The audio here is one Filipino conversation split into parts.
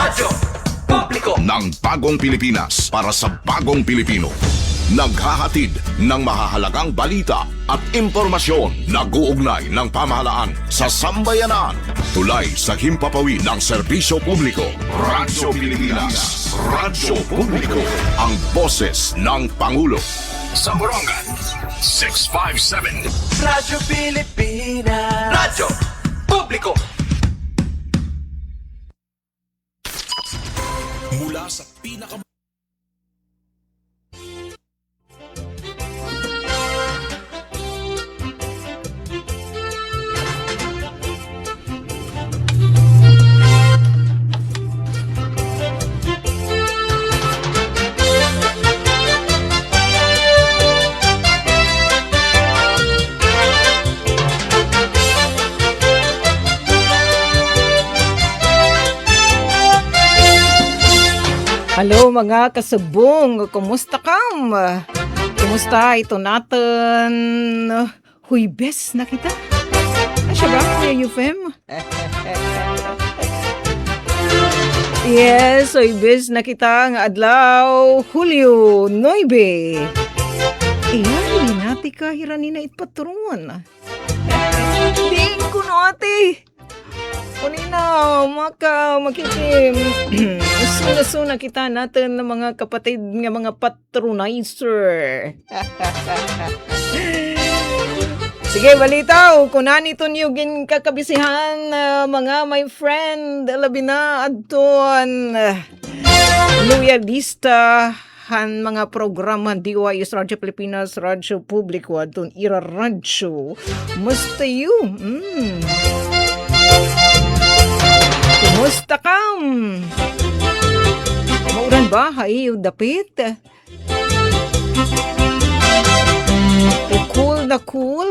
Radyo Publiko ng Bagong Pilipinas para sa Bagong Pilipino. Naghahatid ng mahahalagang balita at impormasyon na guugnay ng pamahalaan sa sambayanan. Tulay sa himpapawid ng serbisyo publiko. Radyo Pilipinas. Radyo Publiko. Ang boses ng Pangulo. Sa Borongan, 657. Radyo Pilipinas. Radyo Publiko. Mula sa pinaka Hello mga kasubong, kumusta kam? Kumusta ito natin? Huwebes na kita? Asya ba Kuya Yufem? Yes, huwebes na kita nga adlaw, Hulyo 9. Iyan, nati ka hirani na itpatron. Ding ko no ate. Kunina, makikim. Suna-suna kita natin ng mga kapatid ng mga patronizer. Sige, balitaw. Kunan ito niyugin kakabisihan mga my friend. Labi na adton. Loyalista han mga programa DYS Radyo Pilipinas, Radyo Publiko, adton Ira Radyo. Musta you? Kumusta kam? Mauran ba? Hay, dapit. Cool na cool.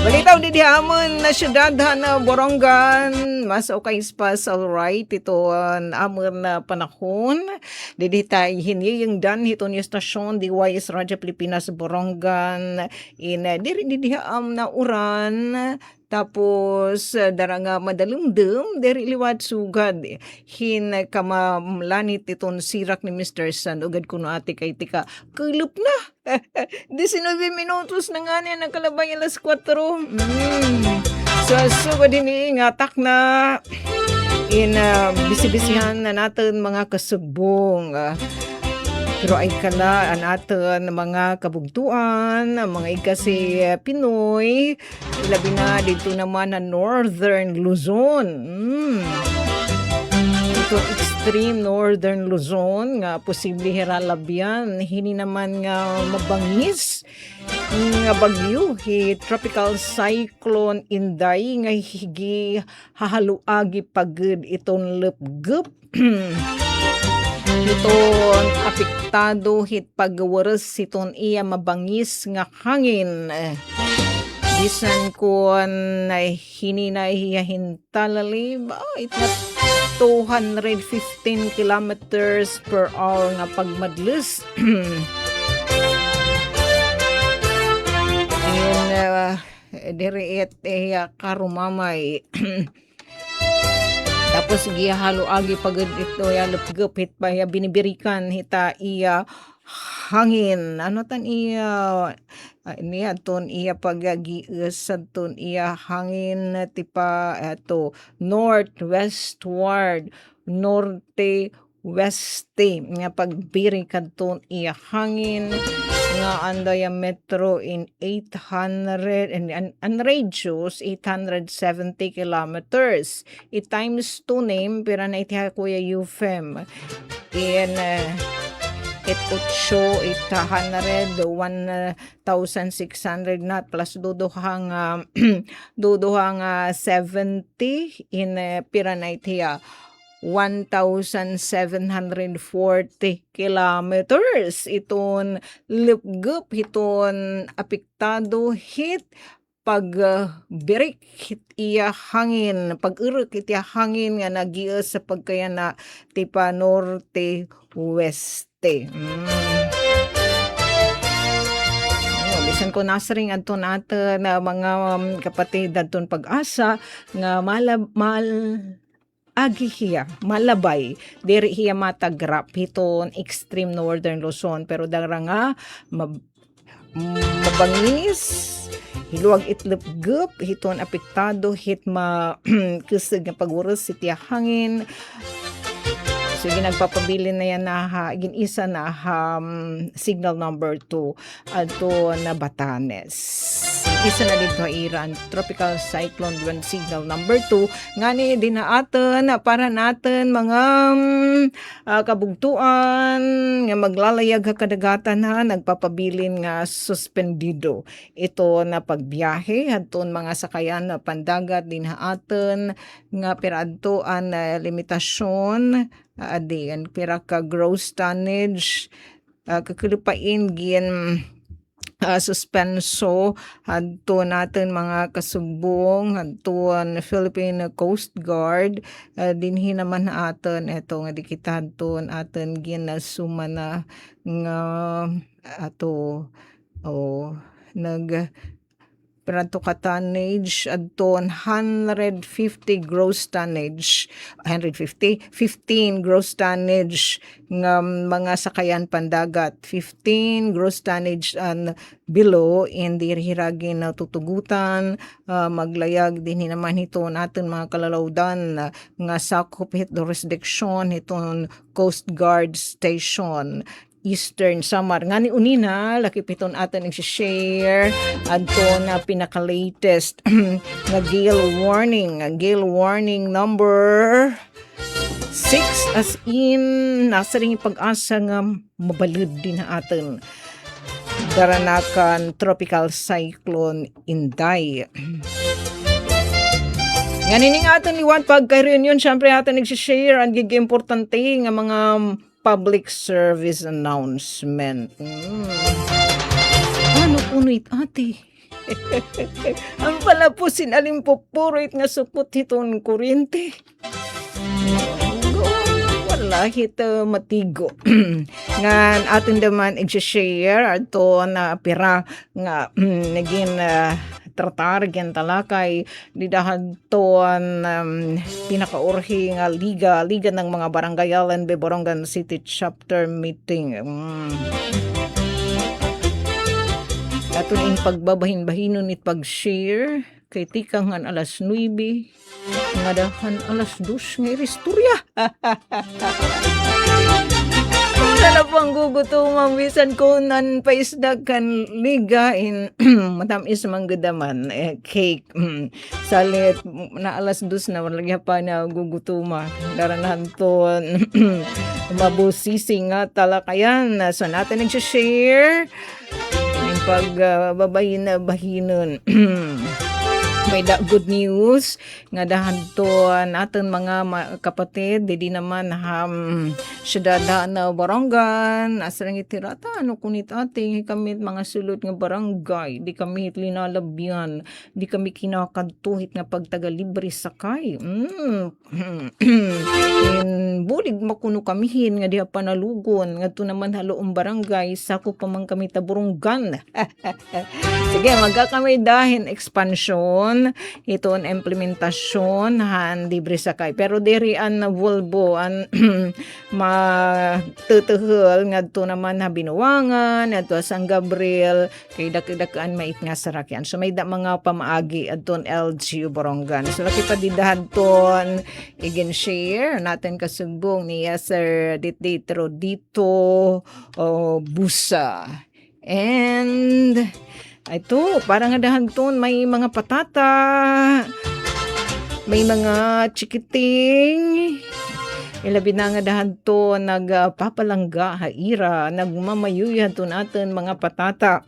Balitaw di hamon na syudad na Borongan. Mas okay spas, alright. Ito amon na panahon. Didi tayo hiniyang dan ito niyo stasyon DYS Radyo Pilipinas Borongan. Didi na uran. Tapos, darang madalumdum, deri liwat sugad. Hin kamamlanit iton sirak ni Mr. San. Ugad kuno ate kay tika, kulup na. 19 minutos na nga niya, nakalabay alas 4. So, sugad iniingatak na. Bisibisihan na natin mga kasubong. Pero ay kala natin mga kabugtuan, mga ikasi Pinoy, labi na dito naman na Northern Luzon. Ito extreme Northern Luzon, nga posible hiralabyan, hini naman nga mabangis, nga bagyo, tropical cyclone Inday, nga higi hahaluagi pagod itong lepgup. Iton apektado hit pagwares iton iya mabangis nga hangin. Bisan ko hini na hiyahintalali ba ita 215 kilometers per hour nga pagmadlis. Diriet karumamay. Tapos gihalo agi pagod ito ya lupgupit pa ya binibirikan hita iya hangin. Ano tan iya niya ton iya pagagi sa ton iya hangin tipa eto north westward norte weste nga pagbiri kadton iya hangin nga anda ya metro in 800 and radius 870 kilometers. It times 2 name pira na itiha Kuya Yufem in it 800 1,600 not plus duduhang 70 in pira na itiha 1,740 kilometers. Iton lupgup, iton apektado hit pag-birik hit iya hangin, pag-urok hit iya hangin nga nagiya sa pagkaya na tipa norte weste. Bisan ko nasring adto natin na mga kapatid adton pag-asa nga agi hiya malabay diri hiya matagrap hiton extreme northern Luzon pero dara nga mabangis hiluag itlip gup hiton apektado hit kusog nga pagurus sitiya hangin. So, ginagpapabilin na yan na ginisa na signal number 2 ato na Batanes. Isa na dito Iran, tropical cyclone when signal number 2 ngani din na aton para natin mga kabugtuan nga maglalayag ka kadagatan na nagpapabilin nga suspendido ito na pagbiyahe adton mga sakayan na pandagat din na aton nga piradtoan na limitasyon adiyan pira ka gross tonnage kakulupain gin suspenso adto natin mga kasubong adton Philippine Coast Guard dinhi naman aton eto nga di kita adton aton ginasuma na nga ato nag pirato ka tonnage adton 150 gross tonnage 15 gross tonnage nga mga sakayan pandagat 15 gross tonnage and below hindi hiragin na tutugutan maglayag din naman ito natin mga kalalawdan nga sakop hit jurisdiction iton Coast Guard Station Eastern Samar. Nga ni unina, lakipiton atin nag-share adto na pinaka-latest nga gale warning number 6 as in nasa ring pag-asa nga mabalud din na atin daranakan tropical cyclone Inday. Nga nining atin liwan pagka-reunion, syempre atin nag-share ang importante nga mga public service announcement. Ano punit ate? Ang pala po sinaling pupurit nga supot hiton kuryente. Wala hito matigo. Nga atin naman i-share ato na pira nga naging tratar gen talakay didahan toan pinakaurhi nga liga ng mga barangayalan be Borongan City chapter meeting. Ato in pagbabahin-bahinon it pag-share kay tikangan alas 9 nga dahan alas 2 nga iristorya. Sana pang gugutumang bisan ko nan paisdag kan liga in matamis manggudaman cake salit na alas 2 na walagya pa na gugutuma daranahan to mabusisi nga talakayan so natin nag-share yung pagbabayin na bahinon. May good news nga dahan to natin mga kapatid di naman syudad na Barangan asarang itirata ano kunit ating kami mga sulod nga barangay di kami linalabyan di kami kinakadtuhit nga pagtagalibre sakay bulig makuno kamihin nga diha panalugon nga to naman haloong barangay sako pa man kami taburunggan. Sige magka kami dahin expansion iton implementasyon han libre sakay pero diri an Volvo an matutuhol ngadto naman na Binuangan adto San Gabriel kay dak-dakaan mait nga sarakyan so may mga pamaagi adton LGU Borongan so laki pa didahadton igen share natin kasugbong niya Sir Ditro dito Busa and ito, parang adahanton may mga patata, may mga chikiting, ilabi na nga dahanton nagpapalangga haira, nagmamayuyan to natin mga patata.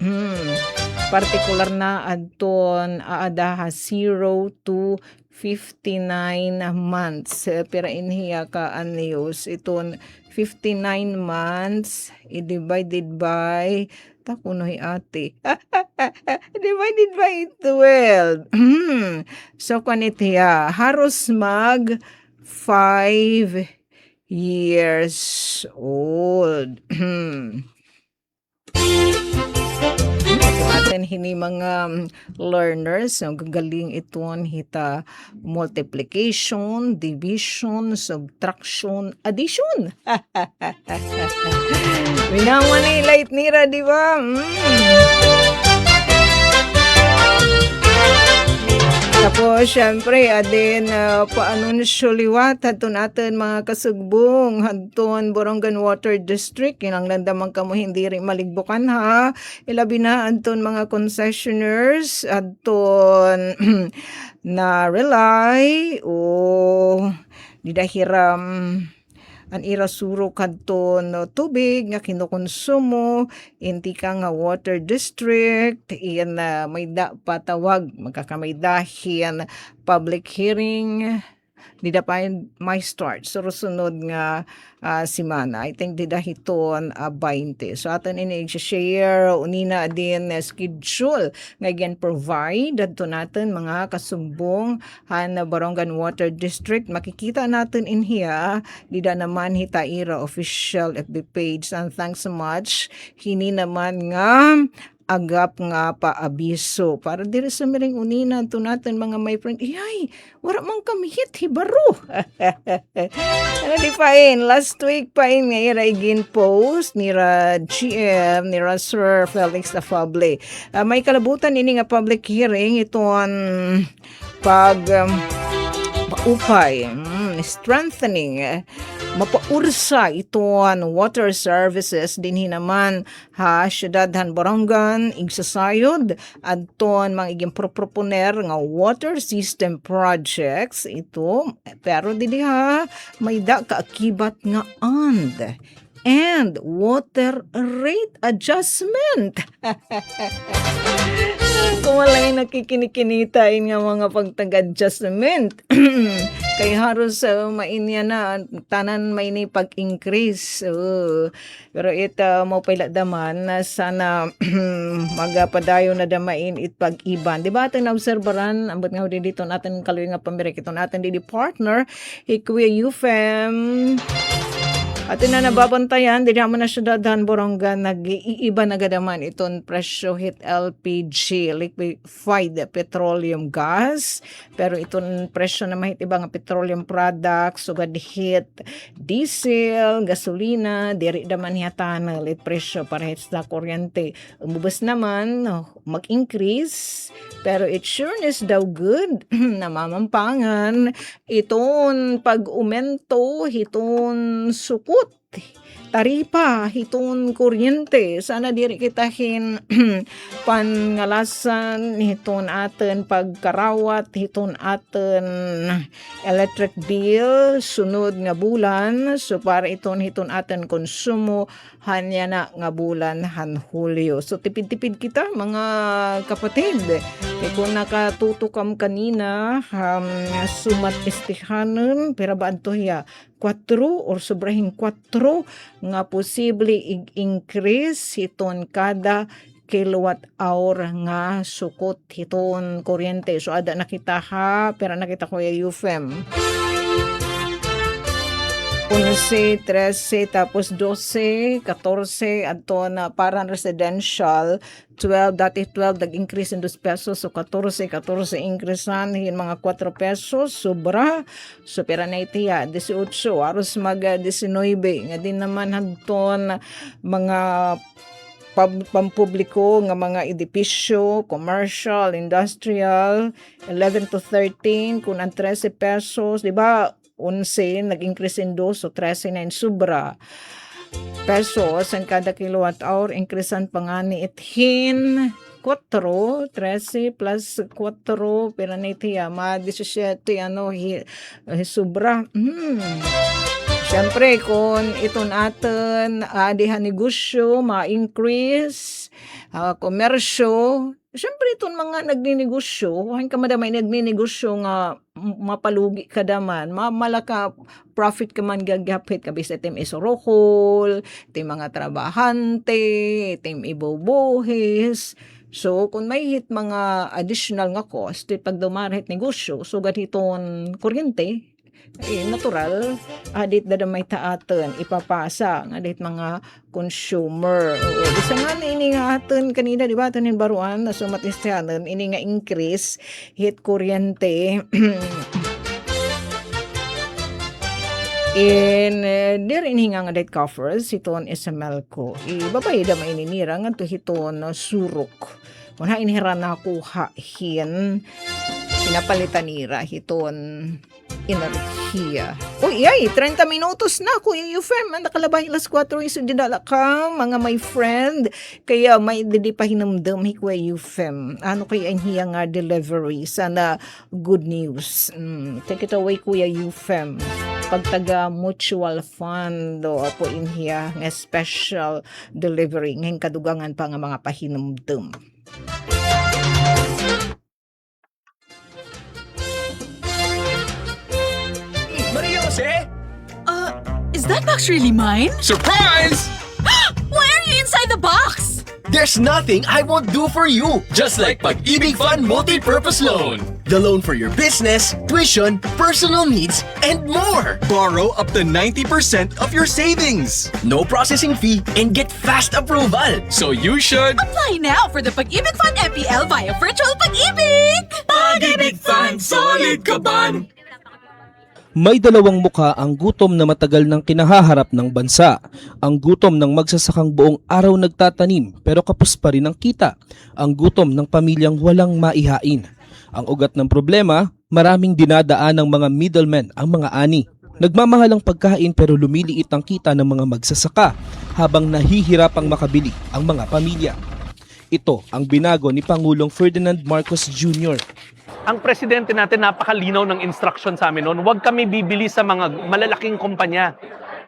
Partikular na adton aadaha 0 to 59 months. Pero inhiya ka aniyos iton 59 months i-divided by takunoy ate. Divided by 12. So kanitiya haros mag 5 years old. Ito atin hini mga learners, so gagaling iton hita multiplication, division, subtraction, addition. Minawa ni light nira, di ba? Tapos, syempre, adin, paano suliwat, hadton natin mga kasugbong, hadton Borongan Water District, kinang landamang kamo hindi rin maligbukan ha, ilabi na hadton mga concessioners, hadton na rely, o didahiram, an irasuro kadton no tubig nga kinukonsumo inti ka nga water district iyan na may da patawag magkakamay dahin public hearing dida pa may start so sunod nga simana. I think dida hiton 20. So aton ini share unina din schedule nga again provide adto natin mga kasumbong han Borongan Water District. Makikita natin in here dida naman hitaira official FB page and thanks so much hini naman nga agap nga paabiso para diri sa miring unina to natin mga my friend iyay wala man kami hit hibaro ano di pain last week pain nga ira igin post nira GM nira Sir Felix Afable may kalabutan ini nga public hearing iton pag upay strengthening mapaursa iton water services dinhi naman ha syudadhan Borongan igsasayod adton mga iging proponer nga water system projects ito pero dili ha may da kaakibat nga and water rate adjustment. Kung walay nakikinikinita nga mga pagtag-adjustment. Kay haros mainya na tanan may ni pag-increase. Pero ito mo pala daman na sana magapadayo na damain it pag-iban. Diba ating na-obserbaran, ambot nga dito natin kaluwi nga pamirik ito natin di partner, Hikuya UFM, at na nababantayan, di naman na syudadhan Borongan, nag-iiba na gadaman iton presyo hit LPG, liquefied petroleum gas. Pero iton presyo na mahit ibang petroleum products, sugad hit diesel, gasolina, diri daman hiyatan lit presyo para hit sa kuryente. Umubos naman, mag-increase, pero it sure is daw good na mamampangan iton pag-umento, hiton sukut taripa hiton kuryente sana diri kitahin pangalasan hiton aten pagkarawat hiton aten electric bill sunod nga bulan so para iton hiton aten konsumo hanya na nga bulan han Hulyo. So tipid-tipid kita mga kapatid kay kung nakatutukam kanina sumat istihanon pero ba anto ya 4 or sobrahing 4 nga posible increase hiton kada kilowatt hour nga sukot hiton kuryente. So ada nakita ha, pero nakita ko yung UFM. 11, 13, tapos 12, 14, ato na parang residential, 12, dati 12, nag-increase in 2 pesos, so 14, increasean, yung mga 4 pesos, sobra, so pera na itiya, 18, aros mag-19, nga din naman hadton mga pampubliko nga mga edipisyo, commercial, industrial, 11 to 13, kung ang 13 pesos, di ba, 11, nag-increase in 2, so 13 na in sobra pesos ang kada kilowatt hour, increasean pa nga ni ithin 4, 13 plus 4, pero na itiya, ma 17, sobra. Siyempre, kung ito natin, diha negosyo, ma-increase, komersyo, siyempre itong mga nagninegosyo, hain ka madamay nagninegosyo nga mapalugi ka daman, malaka profit ka man gagapit, kabis itim isorohol, itim mga trabahante, itim ibubuhis. So, kung may hit mga additional nga cost, pag dumarahit negosyo, so gatiton kuryente, natural adit da may taaten ipapasa nga adit mga consumer. Oo, bisa nga na ini nga aten kanina di ba tanin baruan na sumatisyanan ini nga increase hit kuryente in dir inhinga nga det coffers hiton SML ko. Ibabay da maininira nga to hiton surok. Kuna inihira na kuha hin pinapalitan nira hiton enerhiya. Uy, 30 minutos na Kuya Euphem. Nakalabay alas 4 iso dinala ka, mga my friend. Kaya may didi pa hinamdam hi Kuya Euphem. Ano kaya ang hiya nga delivery? Sana good news. Take it away Kuya Euphem. Pagtaga mutual fund o po in hiya nga special delivery ngayong kadugangan pa nga mga pahinamdam. Maria Jose? Is that box really mine? Surprise! Why are you inside the box? There's nothing I won't do for you. Just like Pag-ibig Fund Multi-Purpose Loan. The loan for your business, tuition, personal needs, and more. Borrow up to 90% of your savings. No processing fee and get fast approval. So you should... Apply now for the Pag-ibig Fund MPL via Virtual Pag-ibig! Pag-ibig Fund, solid kaban! May dalawang muka ang gutom na matagal nang kinahaharap ng bansa. Ang gutom ng magsasakang buong araw nagtatanim pero kapos pa rin ang kita. Ang gutom ng pamilyang walang maihain. Ang ugat ng problema, maraming dinadaan ng mga middlemen ang mga ani. Nagmamahal ang pagkain pero lumiliit ang kita ng mga magsasaka habang nahihirapang makabili ang mga pamilya. Ito ang binago ni Pangulong Ferdinand Marcos Jr. Ang presidente natin napakalinaw ng instruction sa amin noon, huwag kami bibili sa mga malalaking kumpanya.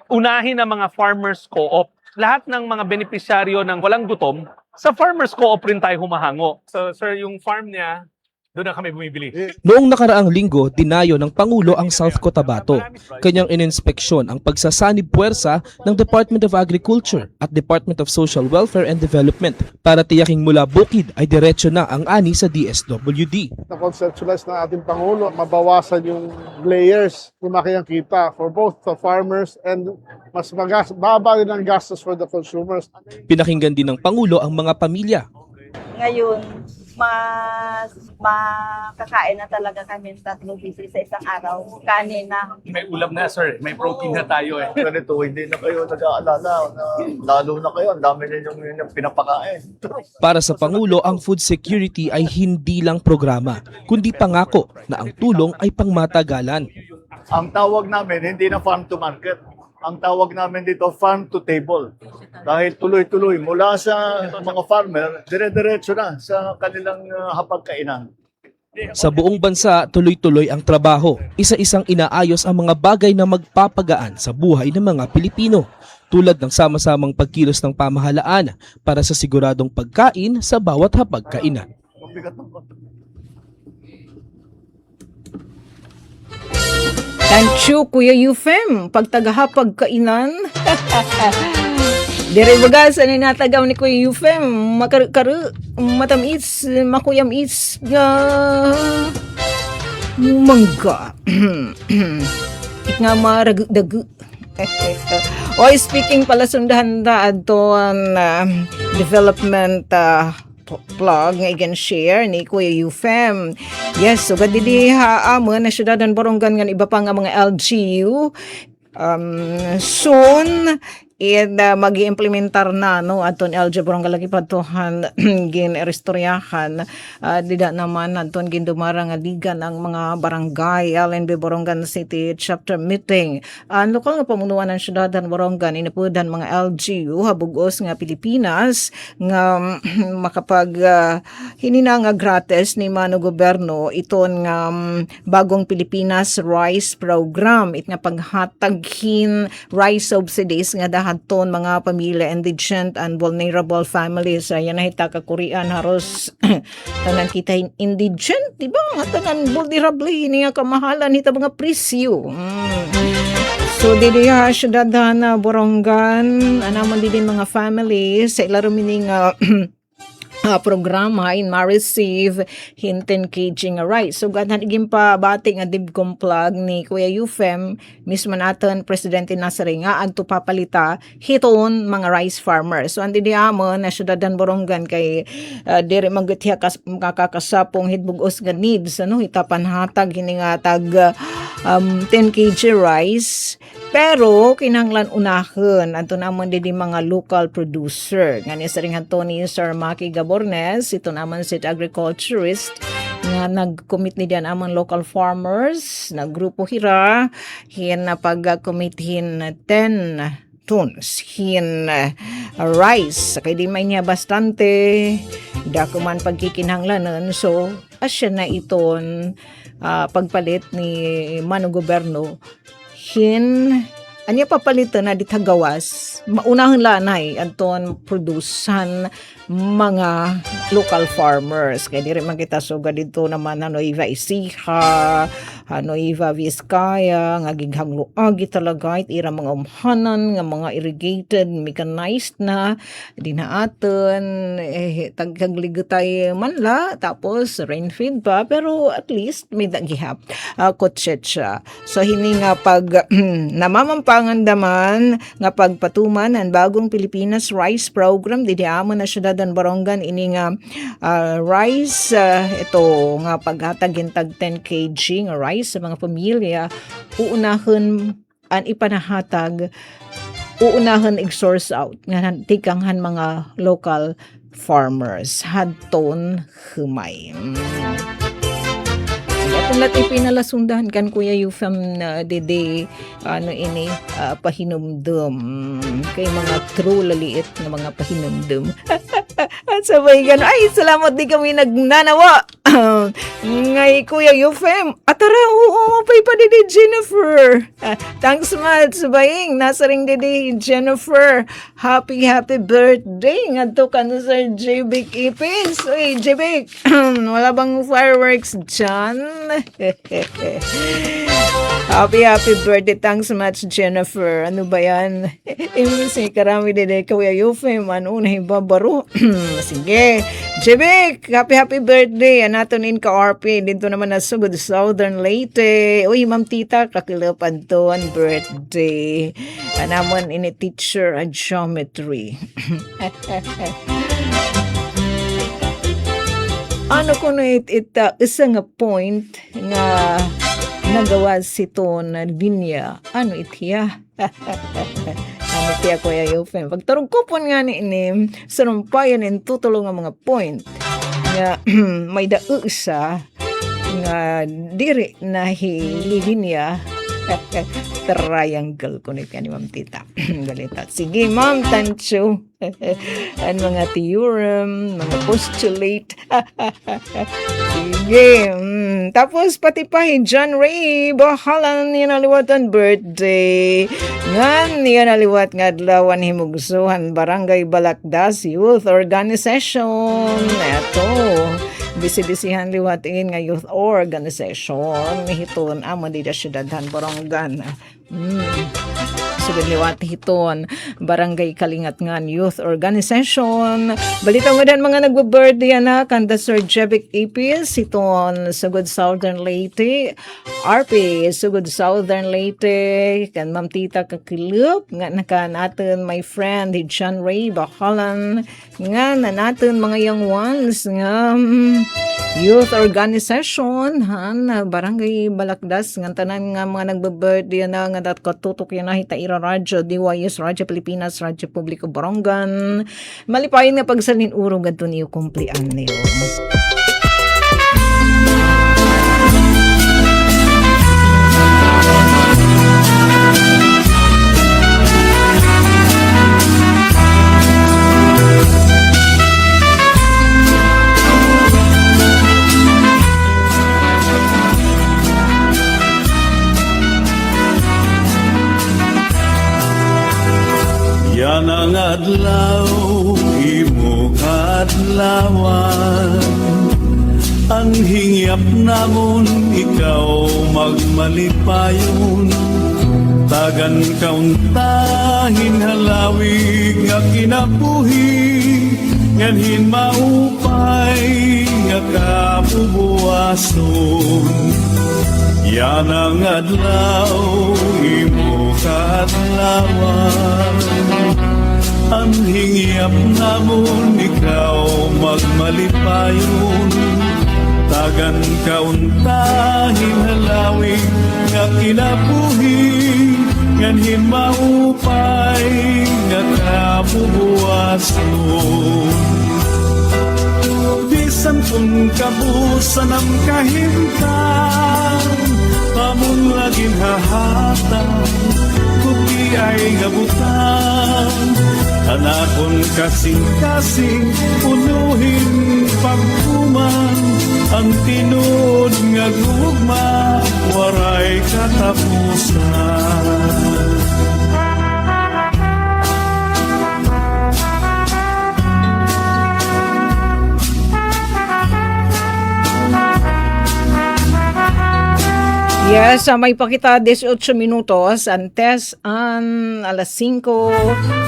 Unahin ang mga farmers co-op. Lahat ng mga benepisyaryo ng walang gutom, sa farmers co-op rin tayo humahango. So sir, yung farm niya, doon na kami bumibili. Noong nakaraang linggo, dinayo ng Pangulo ang South Cotabato. Kanyang ininspeksyon ang pagsasanib puwersa ng Department of Agriculture at Department of Social Welfare and Development para tiyaking mula bukid ay diretso na ang ani sa DSWD. Na-conceptualize ng ating Pangulo, mabawasan yung layers, lumaki ang kita for both the farmers and mas baba rin ang gastos for the consumers. Pinakinggan din ng Pangulo ang mga pamilya. Ngayon, mas makakain na talaga kami 3 pieces sa isang araw. Kanin na. May ulam na sir, may protein na tayo eh. Ganito, hindi na kayo nag-aalala na lalo na kayo, ang dami ninyong pinapakain. Para sa Pangulo, ang food security ay hindi lang programa, kundi pangako na ang tulong ay pangmatagalan. Ang tawag namin, hindi na farm to market. Ang tawag namin dito, farm to table. Dahil tuloy-tuloy, mula sa mga farmer, dire-diretso na sa kanilang hapagkainan. Sa buong bansa, tuloy-tuloy ang trabaho. Isa-isang inaayos ang mga bagay na magpapagaan sa buhay ng mga Pilipino. Tulad ng sama-samang pagkilos ng pamahalaan para sa siguradong pagkain sa bawat hapagkainan. Mabigat ng konti. Thank you, Kuya Euphem. Pagtagahapag kainan. Dire bagas, ano natagaw ni Kuya Euphem? Makaru, matamis, makuyamis, mangga. Ik nga maragdagu. Oy, speaking pala sundahan da adton development vlog nga igen share ni Kuya Euphem. Yes, so gadidi haamon na syudad ng Borongan nga iba pa nga mga LGU soon and mag-implementar na no aton LG Borongan lagi patuhan gin restoryahan dida naman aton gin dumara nga ligan ang mga barangay LNB Borongan City chapter meeting ang lokal nga pamunuan ng syudad ng Borongan inapudan mga LGU habugos nga Pilipinas nga makapag hinina nga gratis ni mano gobyerno iton nga bagong Pilipinas Rice Program it nga paghataghin rice subsidies nga dahaton mga pamilya indigent and vulnerable families yan nahita ka Korean haros tanan kita indigent di ba tanan vulnerable niya kamahalan hita mga presyo so didi ha syudad na Borongan anaman din mga families sa ilaro mining programa in ma-receive hinten kg nga rice. So ganhan iging pabati nga dibkumplag ni Kuya Eufem mismo naton Presidente Nasari nga adto papalita hiton mga rice farmers. So andi diamon na syudadan Borongan kay diri magutya makakasapong hitbugos nga needs ano itapan hatag hini nga tag 10 kg rice. Pero kinahanglan unahon adto namon di mga local producer nga ni saring ni Sir Maki Gabornes ito naman si agriculturist nga nag-commit ni diyan among local farmers na grupo hira hin na pag-commit hin 10 tons hin rice kay di may niya bastante dako man pagkikinahanglanon so asya na iton pagpalit ni Mano Goberno hin anya papalitan na ditagawas maunahon lanay anton produsan mga local farmers kay diri man kita sugad dito naman Nueva Ecija, Nueva Vizcaya nga gighangluagi talaga ira mga umhanan nga mga irrigated mechanized na dinaaton tagligutay manla tapos rain feed pa pero at least may dagihap kotsetsa so hini nga pag namamampangan daman nga pagpatuman ang bagong Pilipinas Rice Program didiamon na syudad dan Borongan ini nga rice ito nga paghatag tag 10 kg nga rice sa mga pamilya uunahon an ipanahatag uunahon i-source out nga tikanghan mga local farmers hadton humay. Atong lat ipinalasundahan kan Kuya Eufem na dede pahinumdum kay mga true laliit na mga pahinumdum. At sabay gano, ay salamat di kami nagnanawa ngay Kuya Eufem atara oo pay pa dede Jennifer thanks much sabaying nasa ring dede Jennifer happy birthday ngadto kan Sir JB Ipis oy JB wala bang fireworks dyan? Happy birthday. Thanks so much, Jennifer. Ano ba yan? Si karami din Kuya Eufem. Ano na ibabaro? Sige. Jebek, happy birthday. Anato nin ka-RP. Dito naman na sugod Southern Leyte. Uy, Ma'am Tita, kakilapad to ang birthday. Anamon ini teacher at geometry. Ano ko na isa nga point nga nagawa si to na linya ano itiya ano itiya Kuya Eufem pagtarong kupon nga ni ini sarumpayan in tutulong nga mga point nga may isa nga diri na linya triangle ko ni Ma'am Tita galita sige Ma'am Tancho ang mga theorem, mga postulate. Sige. Tapos pati pa John Ray, bahalan niya naliwatan birthday. Ngan niya naliwat nga adlawan himugsuhan Barangay Balakdas Youth Organization. Ito. Bisi-bisihan liwatin nga youth organization. Hiton amo di da syudadhan Borongan. Sugod liwat hiton Barangay Kalingatngan Youth Organization. Balita mo din mga nagbe-birthday na kanda Sir Jebic Ipis hiton sugod Southern Leyte. RP sugod Southern Leyte kan Ma'am Tita Kakilip nga naka natin my friend John Ray Bahalan nga na natin mga young ones nga youth organization han Barangay Balakdas nga tanan nga mga nagbe-birthday na nga dat katutok yan na hitaira radyo DYS Radyo Pilipinas Radyo Publiko Borongan malipayon nga pagsalin urong gadto niyo kumplian niyo. Yan ang adlaw, imo kadlawan. Ang hingyap namon, ikaw magmalipayon. Tagan kauntahin halawig nga kinabuhi, nganhin maupay nga kabubuason. Yan ang adlaw imo kaadlawan, ang hingyap namon ikaw magmalipayon. Tagan kauntahin halawing nga kinabuhi, nganhin maupay nga kabubuason. Bisan kung kabusan ang kahimtang, pamong laging hahatang, kuki ay gabutan. Hanakon kasing-kasing, punuhin pagkuman, ang tinod nga gugma, waray katapusan. Yes, may pakita 18 minutos antes an alas 5.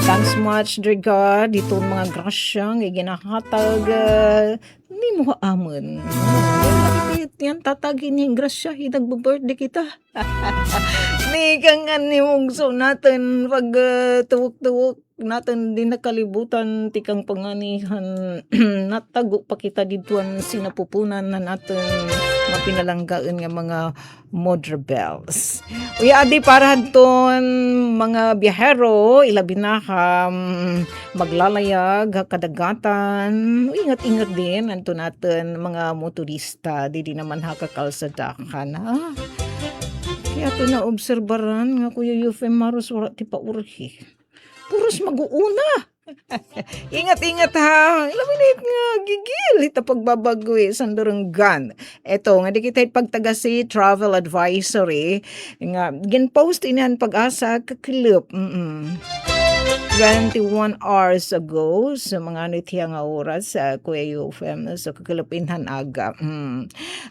Thanks much, dear God. Dito mga grasyang ginakatag ni mo amon. Yan tatagin yung grasya, hinag-birthday kita. Ni kang ani mong so natin pag tuwok-tuwok natin din nakalibutan tikang panganihan natago pa kita dituan sinapupunan na natin mapinalanggaan nga mga Modra Bells. Uya adi para ton mga biyahero ilabi na ka maglalayag kadagatan. Ingat-ingat din anto natin mga motorista di naman hakakalsadakan ha. Kaya ito na obserbaran nga Kuya Yufem Maros wala ti paurhi. Puros mag-uuna. Ingat-ingat ha. Laminate nga gigil. Ito pagbabago sandurunggan. Eto nga di kita pagtagasi travel advisory. Nga ginpost inihan pag-asa kakilip. 21 hours ago sa mga nitiya nga oras sa Kuya UFM sa kakilipinhan aga.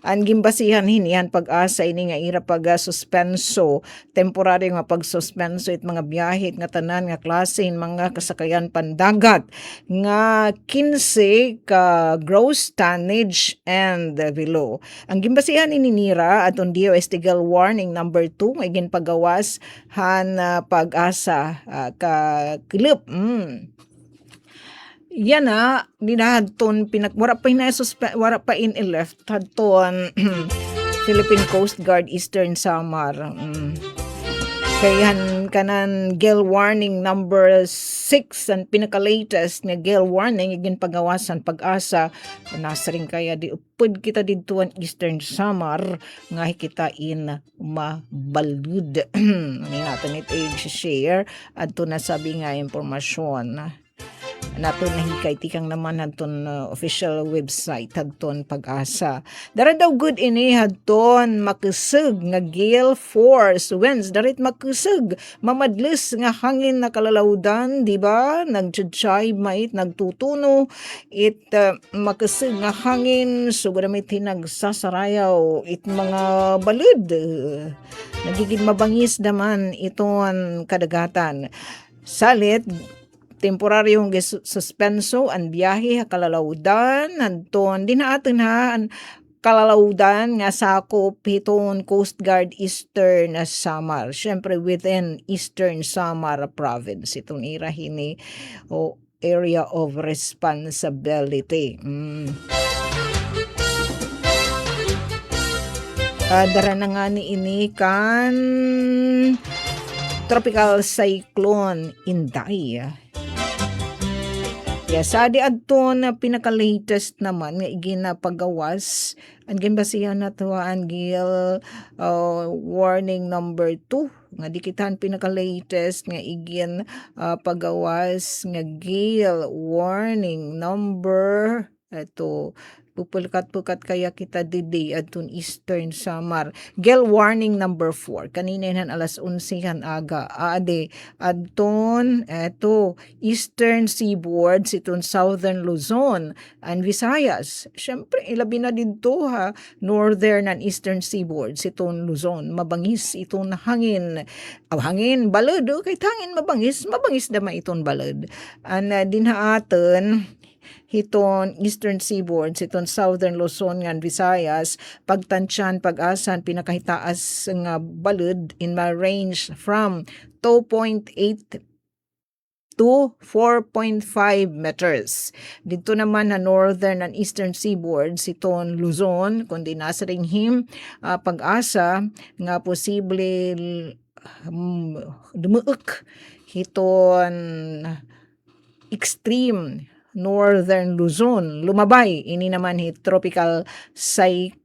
Ang gimbasihan hinihan pag-asa ini nga ira pag-suspenso temporary nga pag-suspenso it mga biyahe nga tanan nga klase mga kasakayan pandagat nga 15 ka gross tonnage and below. Ang gimbasihan ini nira aton DOS Legal Warning number 2 nga ginpagawas han pag-asa ka kilip. Yan na, dinahadton wara pa in left hadton Philippine Coast Guard Eastern Samar. Kayan kanan gale warning number 6 ang pinaka-latest nga gale warning igin pagawasan pag-asa nasa rin kaya di upod kita dituan Eastern Samar nga kita in mabalud. Ani natin it share adto na sabi nga impormasyon naton nahikay tikang naman hadton official website hadton pag-asa. Dara daw good ini hadton makisig nga gale force winds darit makisig mamadlis nga hangin na kalalawdan di ba nagchuchay mait nagtutuno it makisig nga hangin sugadamit nagsasarayaw it mga balud nagiging mabangis daman iton kadagatan salit temporaryong suspenso ang biyahe kalalawdan nanton dinaaton ha ang kalalawdan nga sakop hiton Coast Guard Eastern Samar syempre within Eastern Samar province itong irahini o area of responsibility. Dara na nga ni ini kan tropical cyclone Inday. Yes, adi adton pinaka-latest naman nga iginapagawas ang ginbasihan na to ang gale warning number 2 nga dikitan pinaka-latest nga igin pagawas nga gale warning number ito pupulkat-pukat kaya kita didi adtun Eastern Samar. Gale warning number 4. Kanina yan alas 11 aga. Ade adtun eto Eastern Seaboard siton Southern Luzon and Visayas. Syempre ilabi na dito ha Northern and Eastern Seaboard siton Luzon. Mabangis iton hangin. Hangin balod kay hangin mabangis. Mabangis dama iton balod. An dinhaaten hiton Eastern Seaboard, hiton Southern Luzon ngan Visayas, pagtansyan, pag-asan, pinakahitaas nga balud in my range from 2.8 to 4.5 meters. Dito naman na northern and eastern seaboard, siton Luzon, kundi nasa ring him, pag-asa nga posible dumuok hiton extreme northern Luzon, lumabay, ini naman hit tropical cyclone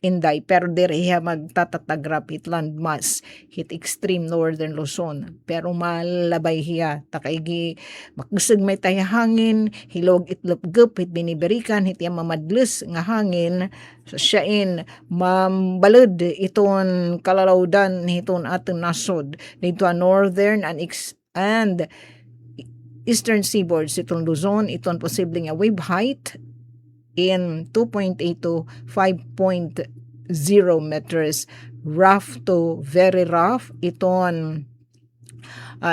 Inday, pero direha magtatatagrap hit landmass hit extreme northern Luzon, pero malabay hiya takaigi makusag may taya hangin, hilog itlupgup hit biniberikan hit yung mamadles nga hangin, so siyain mambalod iton kalalawdan hiton aton nasod dito northern and eastern seaboard siton Luzon, iton posibleng nga wave height in 2.8 to 5.0 meters, rough to very rough iton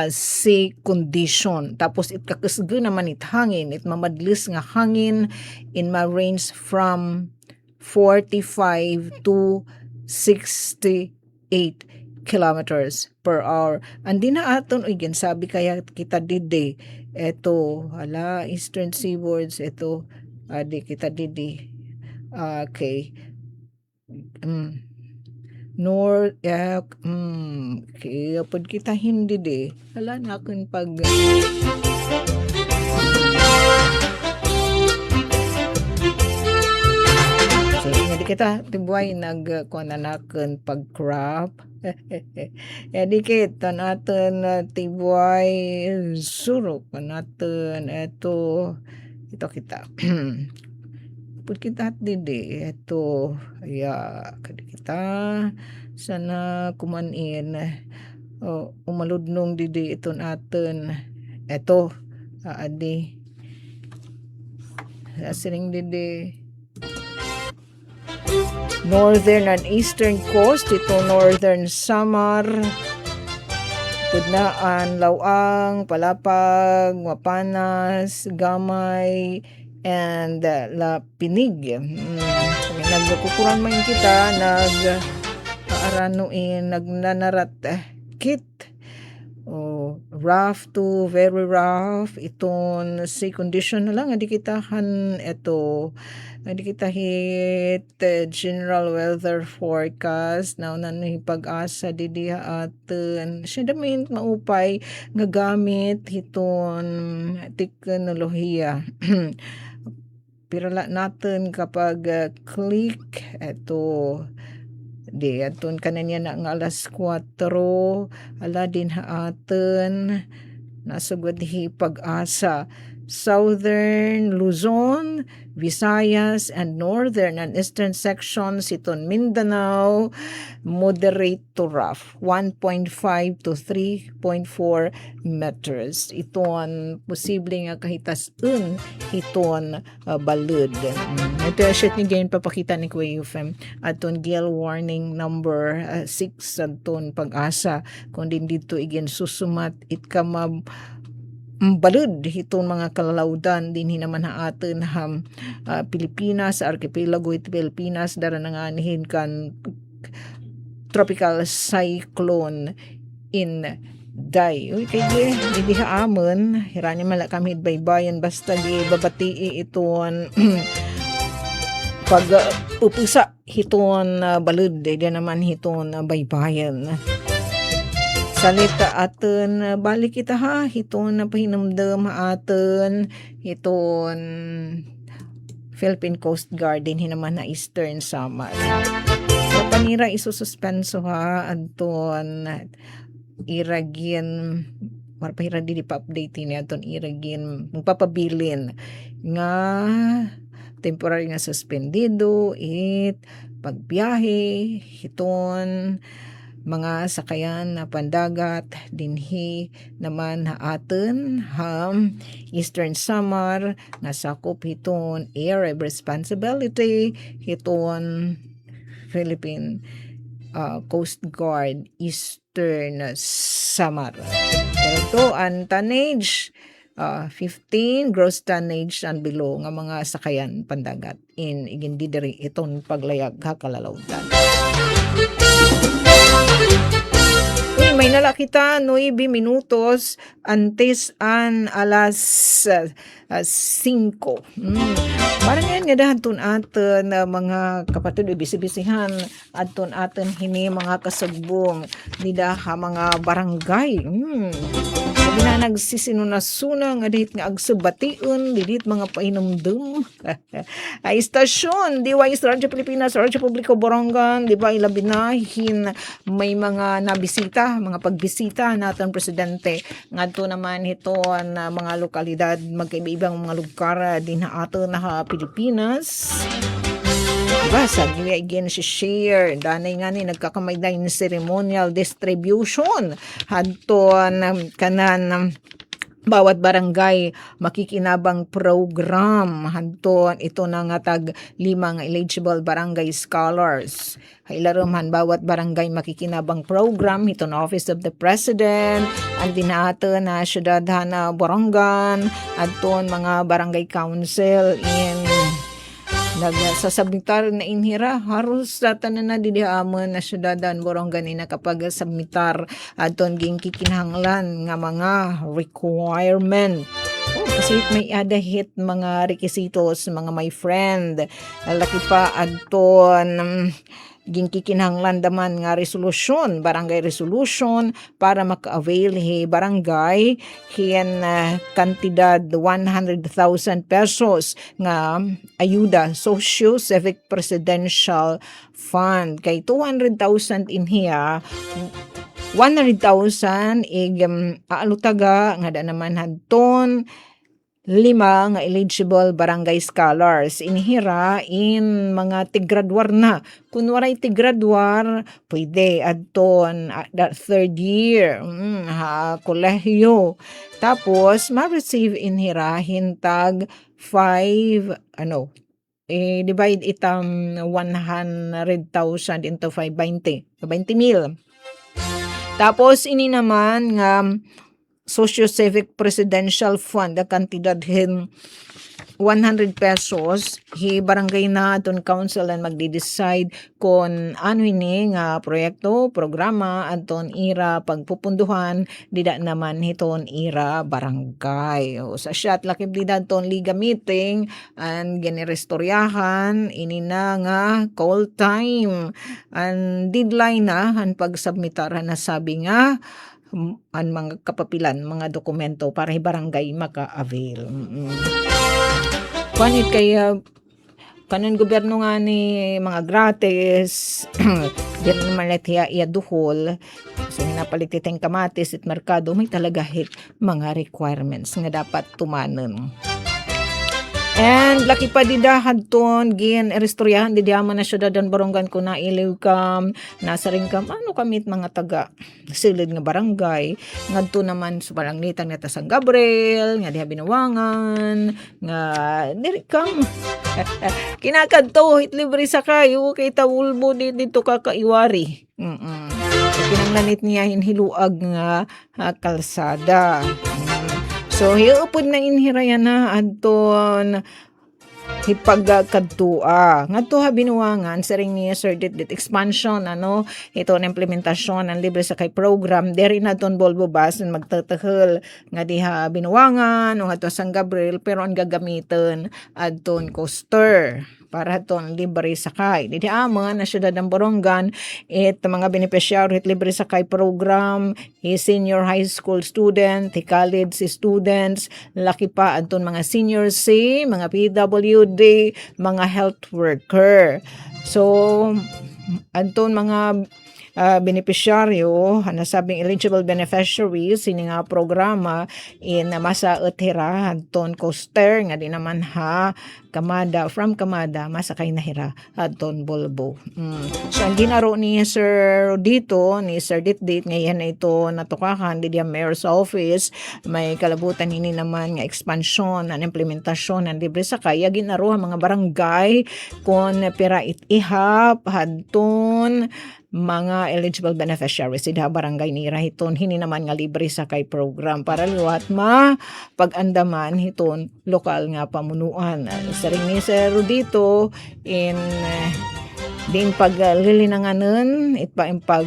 sea condition. Tapos kakasgo naman it hangin, it mamadlis nga hangin in my range from 45 to 68 kilometers per hour. Andi na aton again sabi kaya kita dide eto hala eastern seaboards eto adi kita didi okay north kaya pod kita hindi di hala na akong pag so hindi kita tibuay nagkuananakan pag crop edi kita natin tibuay surok natin eto ito kita pud kita didi ito ya kadi kita sana kumanin umaludnong didi ito natin ito adi siring didi northern and eastern coast ito northern Samar Pudnaan, Lawang, Palapag, Mapanas, Gamay, and La Pinig. Nagkukuran man kita, nag-aaranuin, nagnanarat kit. Rough to very rough. Itong sea condition na lang. Adi kitahan ito. Adi kita hit general weather forecast. Now na pag-asa didi atin. Siya damin maupay nga gamit itong teknolohiya. Pirala natin kapag click ito di aton kananya na nga alas 4 ala din haaten nasugod hi pag-asa Southern Luzon, Visayas, and northern and eastern sections iton Mindanao, moderate to rough, 1.5 to 3.4 meters. Iton posible nga kahitasun iton balud. Ito yung shit ni Jane papakita ni Kuya Euphem. Aton gale warning number 6 aton pag-asa. Kung din dito igen susumat it kamab balud itong mga kalalawdan din hinaman haaten ham Pilipinas, archipelago it Pilipinas dara nanganihin kan tropical cyclone in Day. Uy, kaya hindi haamon hiranya mala kami baybayan basta di babatii iton pag upusa hiton balud di naman hiton baybayan. Salita aten balik kita ha hiton na pahinamdam aten hiton Philippine Coast Guard din hinaman na Eastern Samar. So panira isususpenso ha anton iragin marpahira di pa-update ni aton iragin magpapabilin nga temporary nga suspendido it pagbiyahe hiton mga sakayan na pandagat dinhi naman haaten ham Eastern Samar nasakop hiton air responsibility hiton Philippine Coast Guard Eastern Samar. Ito ang tonnage 15 gross tonnage and below nga mga sakayan pandagat in igindi diri iton paglayag kakalawdan. May nala kita 9 minutos antes an alas 5. Parang yan nga dahan aton mga kapatid bisi-bisihan aton aton hini mga kasugbong nida ha mga barangay. Sabi na nagsisinunasuna nga dihit nga agsubation dihit mga painumdum. Ay istasyon DYS Radyo Pilipinas Radyo Publiko Borongan di ba ilabinahin may mga nabisita mga pagbisita naton presidente ngadto naman ito na mga lokalidad magkaiba-ibang mga lugar din aton na Pilipinas. Diba, sa again si share danay nga ni nagkakamay din ceremonial distribution hadton kanan bawat barangay makikinabang program hanton ito na nga tag 5 nga eligible barangay scholars. Hilaruman bawat barangay makikinabang program ito na Office of the President ang dinato na syudad na Borongan adton mga barangay council in nagsasabitar na inhira haros sa tanan na didiamon na syudadan Borongan na kapag submitar adton ging kikinahanglan nga mga requirement. Kasi may adahit mga requisitos mga my friend laki pa adton ging kikinahanglan daman nga resolution barangay resolution para maka-avail barangay hiyan kantidad 100,000 pesos nga ayuda socio-civic presidential fund kay 200,000 in here 100,000 aalutaga nga da naman hadton 5 nga eligible barangay scholars inhira in mga tigradwar na kun waray tigradwar pwede adton third year kolehiyo tapos ma-receive inhira hintag 5 divide itam 100,000 into 5 20,000 tapos ini naman nga Socio-Civic Presidential Fund the kantidad hin 100 pesos barangay na aton council and magdi-decide kung ano ini nga proyekto programa aton ira pagpupunduhan dida naman hiton ira barangay sa shot lakib dida ton liga meeting and generistoryahan ini na nga call time and deadline na han pagsubmitaran na sabi nga ang mga kapapilan, mga dokumento para barangay maka-avail. Panit kaya kanon gobyerno nga ni mga gratis, di naman letiya duhol, so napalit iteng kamatis at merkado, may talaga hit mga requirements nga dapat tumanon. And laki pa dida hadton gin eristoryahan di diaman na syudadan Borongan ko na iliw kam nasa ring kam ano kamit mga taga silid nga barangay ngadto naman sa balangitan nga ta San Gabriel nga diha Binawangan nga diri kam kinakadto hit libre sa kayo kay tawulbo dito kakaiwari kinanglanit niya hinhiluag nga kalsada. So, hiupod na inhirayan na adton hipagkadtua. Ngadto ha Binuangan sa ring ni Sir Dit expansion ito na implementasyon ng libre sakay program deri na ton Volvo bus magtatahel nga diha Binuangan o ngadto San Gabriel pero ang gagamiton adton coaster para ton libre sakay. Didi amon na syudad ng Borongan mga beneficiary libre sakay program, senior high school student, college students, laki pa adton mga senior C, mga PWD, mga health worker. So adton mga beneficiaryo nasabing eligible beneficiaries sini nga programa masa utira adton coaster nga di naman from Kamada masakay na hira adton Volvo. So ang ginaro ni Sir dito ni Sir Dit ngayon ito natukahan di mayor's office may kalabutan ini naman nga expansion and implementasyon ng libre sakay ginaro ang mga barangay kon pira ihap hadton mga eligible beneficiaries sa barangay nira hiton hini naman nga libre sa kay program para liwat pag-andaman hiton lokal nga pamunuan. Sa ring ni Sir dito in din paglilinanganan pag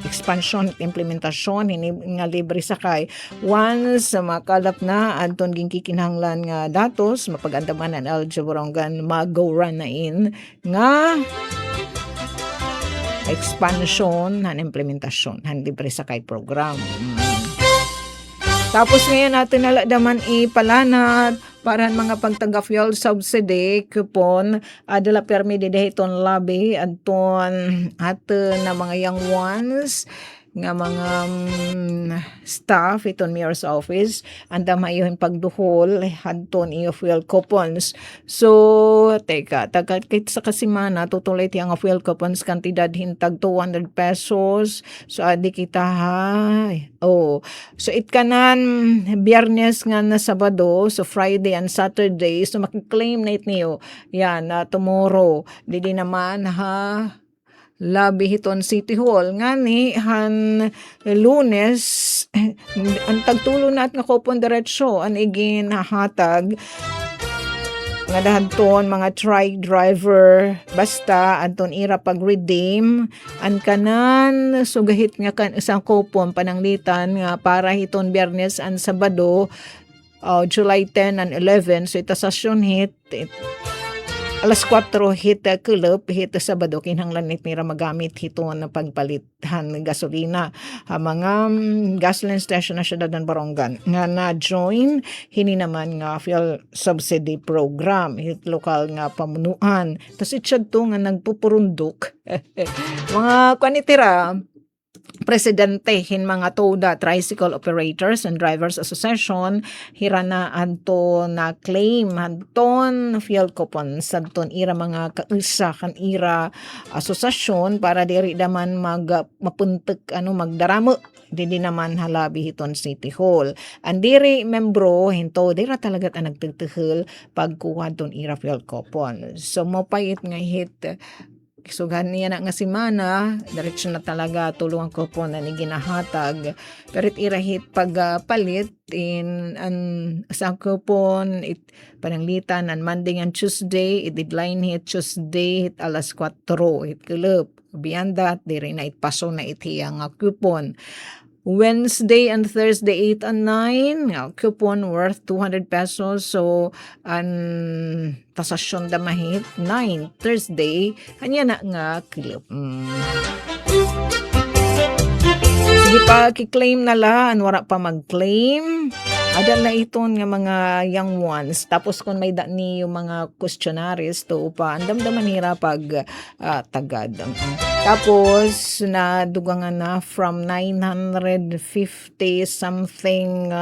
expansion at implementasyon hini nga libre sakay once makalap na adton ging kikinahanglan nga datos mapag-andaman ang eligible mag-go run na in nga expansion and implementasyon han libre sakay program. Tapos ngayon natin naladaman ipalanat para mga pagtangga fuel subsidy coupon adala permi didehiton labi adton aten na mga young ones nga mga staff iton mayor's office anda maayong pagduhol hadton iyo fuel coupons. So tagat kit sa kasimana tutuloy ti nga fuel coupons kantidad hintag 200 pesos. So adi kita so it kanan Biyernes nga na Sabado, so Friday and Saturday so makiklaim na it niyo yan tomorrow didi naman labi hiton City Hall nga ni han Lunes ang tagtulo nat nga kupon diretsyo an igin hatag nga dahanton mga trike driver basta anton ira pag-redeem an kanan sugahit nga kan isang kupon pananglitan nga para hiton Biyernes and Sabado July 10 and 11 so itasasyon hit alas 4 hit kulop hit Sabado kinahanglan nit nira magamit hiton na pagpalithan gasolina mga gasoline station na syudad ng Barongan nga na-join hini naman nga fuel subsidy program hit lokal nga pamunuan tas itsyad to nga nagpupurundok mga kwanitira presidente hin mga TODA Tricycle Operators and Drivers Association hirana anto na claim anton fuel coupon sadton ira mga kausa kan ira asosasyon para diri daman mapuntek magdaramo didi naman halabi hiton City Hall. Andiri membro hinto dira talaga ta nagtutehel pagkuha ton ira fuel coupon. So mopayit nga hit sugan niya na nga simana diretso na talaga tulungan ko po na ni ginahatag pero irahit pagpalit in an isang kupon pananglitan an Monday and Tuesday deadline hit Tuesday hit alas 4 hit kulop beyond that diri na paso na itiyang kupon. Wednesday and Thursday 8 and 9 coupon worth 200 pesos so an tasasyon damahit 9 Thursday kanya na nga kilop. Sige pa kiklaim na la wala pa mag-claim ada na iton nga mga young ones tapos kung may ni yung mga questionnaires to pa andam-daman hira pag tagad. Tapos na dugangan na from 950 something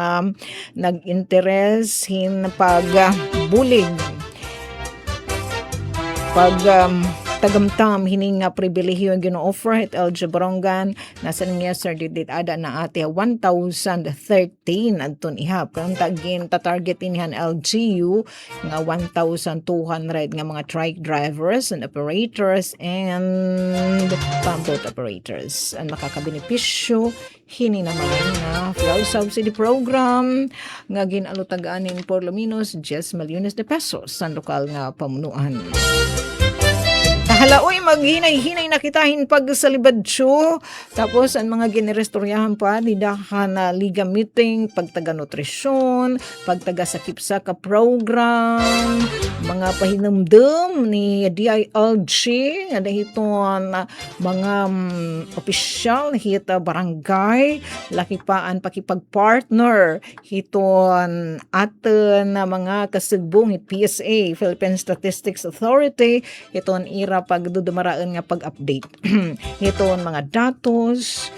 nag-interest hin pag bulig pag tagamtam hining nga pribilehiyo ang gino-offer it LG Barongan nasa nga sir did ada na ate 1,013 adton ihap kung tagin ta-target inihan LGU nga 1,200 nga mga trike drivers and operators and pump boat operators ang makakabenepisyo hini naman nga fuel subsidy program nga ginalutaganin por lo menos 10 milyones de pesos sa lokal nga pamunuan. Halaoy maghinay-hinay na kitahin pag sa libadyo. Tapos ang mga ginerestoryahan pa didahan na liga meeting, pagtaga nutrisyon, pagtaga sakip sa ka program, mga pahinumdum ni DILG, ada hiton mga opisyal hita barangay, lakipaan pakipag-partner hiton aten na mga kasugbong hit PSA, Philippine Statistics Authority, hiton ira pagdudumaraan nga pag-update hiton mga datos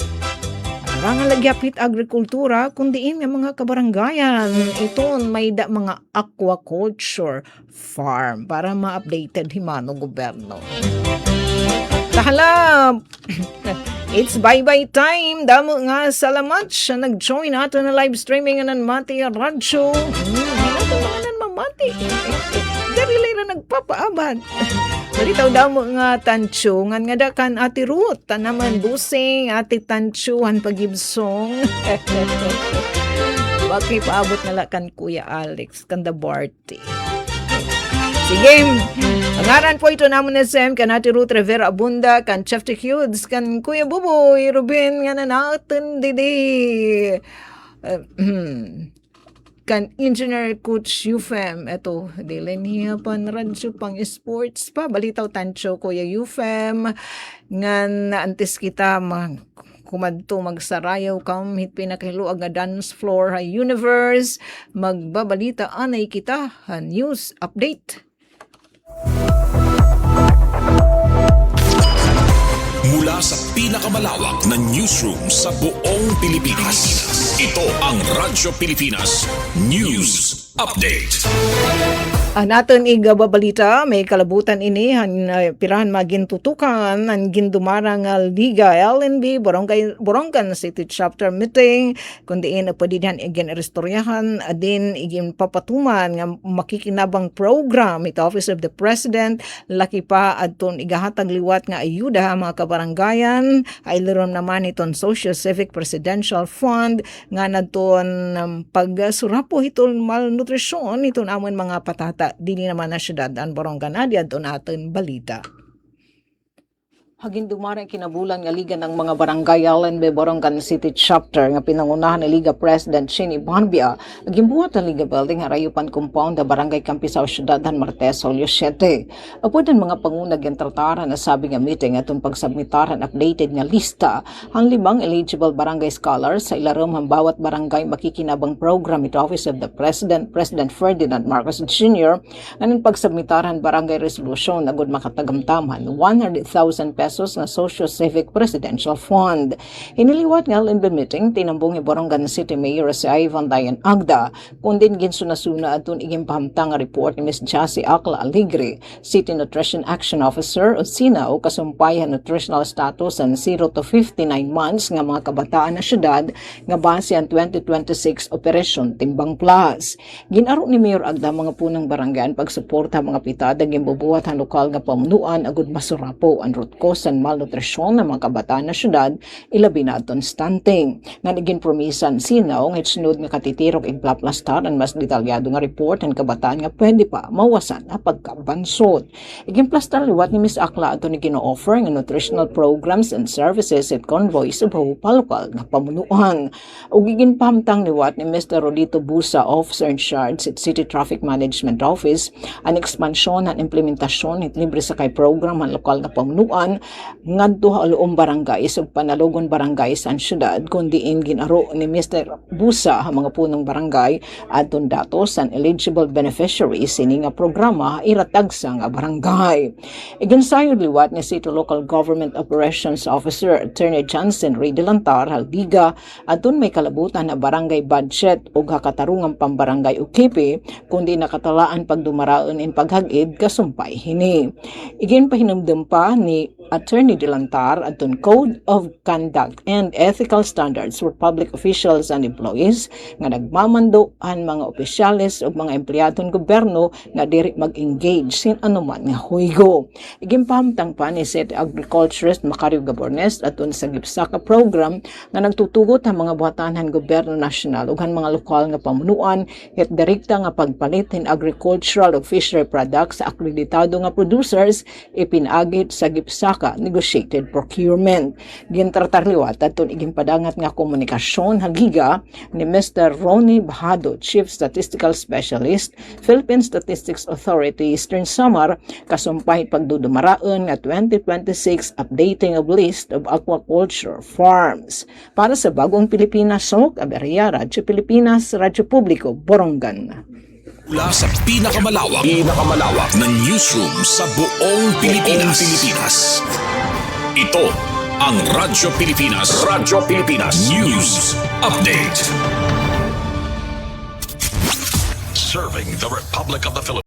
rangan lagyapit agrikultura kundiin nga mga kabarangayan iton may mga aquaculture farm para ma-updated himano gobyerno. Tahala it's bye-bye time. Damo nga salamat siya nag-join nato na live streaming ng Mati Radyo. Nato mga nan mamati. Dari lang na nagpapaabat. Balitaw daw mo nga tansyo, nga dakan Ate Ruth, tanaman busing, Ate tansyohan pagibsong. Bakit paabot na kan Kuya Alex, kanda Barty. Sige, angaran po ito naman na Sam, kan Ate Ruth Rivera Abunda, kan Chef Hudes, kan Kuya Buboy, Ruben, nga na natin, didi. Kan Engineer Coach Ufem, eto, dili niya pan radyo pang sports pa, balitaw tansyo Kuya Ufem, ngan antes kita kumadto magsarayaw kam hit pinakahiluag nga dance floor ha universe, magbabalita anay kita ha news update. Mula sa pinakamalawak na newsroom sa buong Pilipinas. Ito ang Radyo Pilipinas News Update. Naton igababalita, may kalabutan ini pirahan magintutukan ang gindumarang Liga LNB Borongan City Chapter Meeting kundiin pwedihan igin restoryahan din igin papatuman nga makikinabang program ito Office of the President laki pa adton igahatag liwat nga ayuda mga kabarangayan ay lirom naman iton Social Civic Presidential Fund nga nadton pagsurapo iton malnutrisyon iton amon mga patata dili naman na syudad ang Borongan adya doon natin balita. Hagin dumarang kinabulan nga liga ng mga barangay LNB Borongan City Chapter nga pinangunahan ni Liga President Shini Bonbia nagimbuhat ang Liga Building harayupan compound na barangay Campisaw Syudad han Martes Hulyo 7. Apudan mga pangunag yung trataran na sabi nga meeting atong pagsubmitaran updated nga lista ang 5 eligible barangay scholars sa ilarom ang bawat barangay makikinabang program ito Office of the President President Ferdinand Marcos Jr. ngayon pagsubmitaran barangay resolution agud makatagamtaman 100,000 pesos na Social Civic Presidential Fund. Iniliwat nga LNB meeting, tinambong Borongan City Mayor si Ivan Dayan Agda, kundin ginsuna-suna atun iging pahamtang nga report ni Ms. Jassy Akla Aligre, City Nutrition Action Officer o SINA o kasumpayan nutritional status ang 0 to 59 months nga mga kabataan na syudad nga base ang 2026 Operation Timbang Plus. Ginaro ni Mayor Agda mga punang barangay pagsuporta mga pitada gimbubuhat ang lokal nga pamunuan agud masurapo ang root cause ang malnutrisyon ng mga kabataan na syudad ilabi na aton stunting. Nga naging promisan sinaw ng itsunod nga katitirok implastar ang mas detalyado nga report ng kabataan nga pwede pa mawasan na pagkabansot. Igimplastar liwat ni Ms. Akla ato ni gino-offer nga nutritional programs and services at convoys sa palokal nga pamunuan. O giginpahamtang liwat ni Mr. Rodito Busa, Officer in Charge at City Traffic Management Office, ang ekspansyon at implementasyon at libre sakay program ang lokal nga pamunuan ngadto haluong barangay ug panalogon barangay sa syudad kundi ginaro ni Mr. Busa ang mga punong barangay adton datos ang eligible beneficiaries sini nga programa iratag sa nga barangay. Iginsayod liwat ni City Local Government Operations Officer Attorney Johnson Ray Delantar halbiga adton may kalabutan na barangay budget ug hakatarungang pambarangay ug KP kundi nakatalaan pagdumaraon in paghag-id kasumpay hini. Igin pahinumdum pa ni Attorney Delantar adton Code of Conduct and Ethical Standards for Public Officials and Employees nga nagmamando ang mga opisyales ug mga empleyadong gobyerno nga diri mag-engage sin anuman nga huygo. Igimpahamtang pa ni City Agriculturist Macario Gabornes adton sa Gipsaka program nga nagtutugot ang mga buhatanan gobyerno nasyonal ug ang mga lokal nga pamunuan ket direkta nga pagpalit in agricultural ug fishery products sa akreditado nga producers ipinagit sa Gipsaka negotiated procurement. Gintratar liwat aton igimpadangat nga komunikasyon hagiga ni Mr. Ronnie Bahado, Chief Statistical Specialist, Philippine Statistics Authority Eastern Samar, kasumpay pagdudumaraon nga 2026 updating of list of aquaculture farms. Para sa Bagong Pilipinas, Sok Aberia, Radyo Pilipinas, Radyo Publiko, Borongan. Mula sa pinakamalawak na newsroom sa buong Pilipinas. Ito ang Radyo Pilipinas News Update. Serving the Republic of the Philippines.